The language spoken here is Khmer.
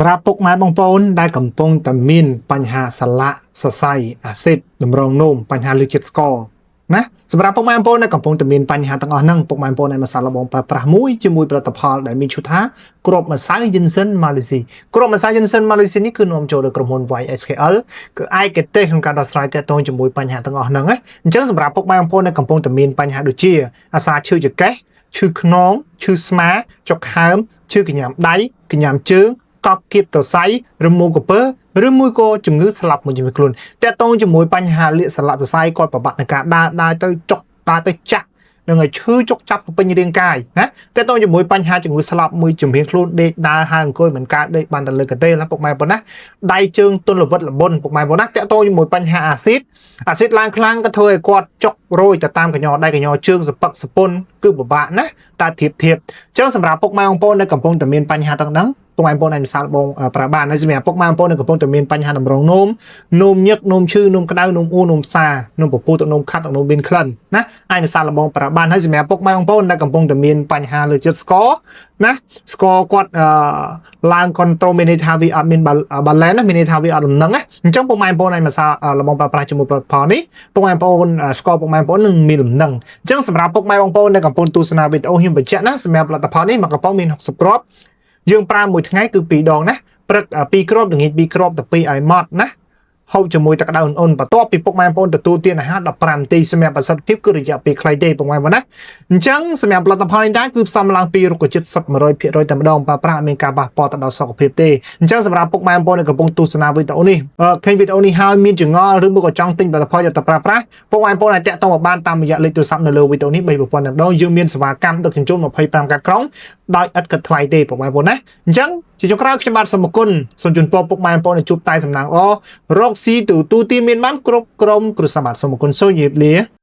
សម្រាប់ពុកម៉ែបងប្អូនដែលកំពុងតែមានបញ្ហាសន្លាក់សរសៃអាស៊ីតតម្រងនោមបញ្ហាលើជាតិស្ករណាសម្រាប់ពុកម៉ែបងប្អូនដែលកំពុងតែមានបញ្ហាទាំងអស់ហ្នឹងពុកម៉ែបងប្អូនដែលមកសាកល្បងប្រើប្រាស់មួយជាមួយផលិតផលដែលមានឈ្មោះថាគ្រាប់ម្សៅ Jensen Malaysia គ្រាប់ម្សៅ Jensen Malaysia នេះគឺនាំចូលដោយក្រុមហ៊ុន YSKL គឺឯកទេសក្នុងការដោះស្រាយទាក់ទងជាមួយបញ្ហាទាំងអស់ហ្នឹងណាអញ្ចឹងសម្រាប់ពុកម៉ែបងប្អូនដែលកំពុងតែមានបញ្ហាដូចជាអាសាឈឺចង្កេះឈឺខ្នងឈឺស្មាចុកហើមឈឺកញ្ញាំដៃកញ្ញាំជើងកប់គៀបតសៃរមួលកពើឬមួយក៏ជំងឺស្លាប់មួយជាមួយខ្លួនតើតើជាមួយបញ្ហាលាកសន្លាក់សរសៃគាត់ប្របាក់នៃការដើរទៅចុកដើរទៅចាក់នឹងឲ្យឈឺចុកចាប់ពេញរាងកាយណាតើតើជាមួយបញ្ហាជំងឺស្លាប់មួយជំនាញខ្លួនដេកដើរហើរអង្គុយមិនកើតដេកបានតែលើកទេណាពុកម៉ែបងណាដៃជើងទន់ល្វឹតល្បុនពុកម៉ែបងណាតើតើជាមួយបញ្ហាអាស៊ីតឡើងខ្លាំងក៏ធ្វើឲ្យគាត់ចុករយទៅតាមកញ្ញដៃកញ្ញជើងសពឹកសពុនគឺពិបាកណាតែធៀបអញ្ចឹងសម្រាប់ពុកម៉ែបងប្អូនដែលកំពុងតែមានបញ្ហាទាំងហ្នឹងពុកម៉ែបងប្អូនអាចសាកល្បងប្រើបានហើយសម្រាប់ពុកម៉ែបងប្អូនដែលកំពុងតែមានបញ្ហាតម្រងនោមញឹកនោមឈឺនោមក្តៅនោមអ៊ូនោមសានោមពពុះទឹកនោមខាត់ទឹកនោមមានក្លិនណាអាចសាកល្បងប្រើបានហើយសម្រាប់ពុកម៉ែបងប្អូនដែលកំពុងតែមានបញ្ហាលើជាតិស្ករណាស្ករគាត់ឡើង control មានន័យថាវាអត់មាន balance ណាមានន័យថាវាអត់លំនឹងណាអញ្ចឹងពុកម៉ែបងប្អូនអាចមកសាកល្បងប្រើប្រាស់ជាមួយផលនេះពុកម៉ែបងប្អូនស្ករពុកម៉ែបងប្អូននឹងមានលំនឹងអញ្ចឹងសម្រាប់ពុកម៉ែបងប្អូនដែលកំពុងទស្សនាវីដេអូខ្ញុំបញ្ជាក់ណាសម្រាប់ផលិតផលនេះមួយកំប៉ុងមាន60គ្រាប់យើងប្រើមួយថ្ងៃគឺ2ដងណាព្រឹក2គ្រាប់ល្ងាច2គ្រាប់ទៅ2ឲ្យម៉ត់ណាហូបជាមួយទឹកក្តៅអ៊ុនៗបន្ទាប់ពីពុកម៉ែបងប្អូនទទួលទានអាហារ15នាទីសម្រាប់ប្រសិទ្ធភាពគឺរយៈពេលខ្លីទេពុកម៉ែបងប្អូនណាអញ្ចឹងសម្រាប់ផលិតផលនេះដែរគឺផ្សំឡើងពីរុក្ខជាតិសុទ្ធ 100% តែម្ដងប្រើប្រាស់មានការប៉ះពាល់ទៅដល់សុខភាពទេអញ្ចឹងសម្រាប់ពុកម៉ែបងប្អូនដែលកំពុងទស្សនាវីដេអូនេះឃើញវីដេអូនេះហើយមានចង្អល់ឬមួយក៏ចង់ទិញផលិតផលយកទៅប្រើប្រាស់ពុកម៉ែបងប្អូនអាចតាក់ទងមកបានតាមរយៈលេខទូរស័ព្ទនៅលើវីដេអូនេះ3ប្រព័ន្ធតែម្ដងយើងមានសេវាកម្មដឹកជញ្ជូន25កាត់ក្រុងដោយឥតគិតថ្លៃទេពុកម៉ែបងប្អូនណាអញ្ចឹងជាចុងក្រោយខ្ញុំបាទសូមអរគុណសូមជូនពរពុកម៉ែបងប្អូនជួបតែសំណាងល្អរកស៊ីទូទីមានបានគ្រប់ក្រុមគ្រួសារបាទសូមអរគុណសូមជម្រាបលា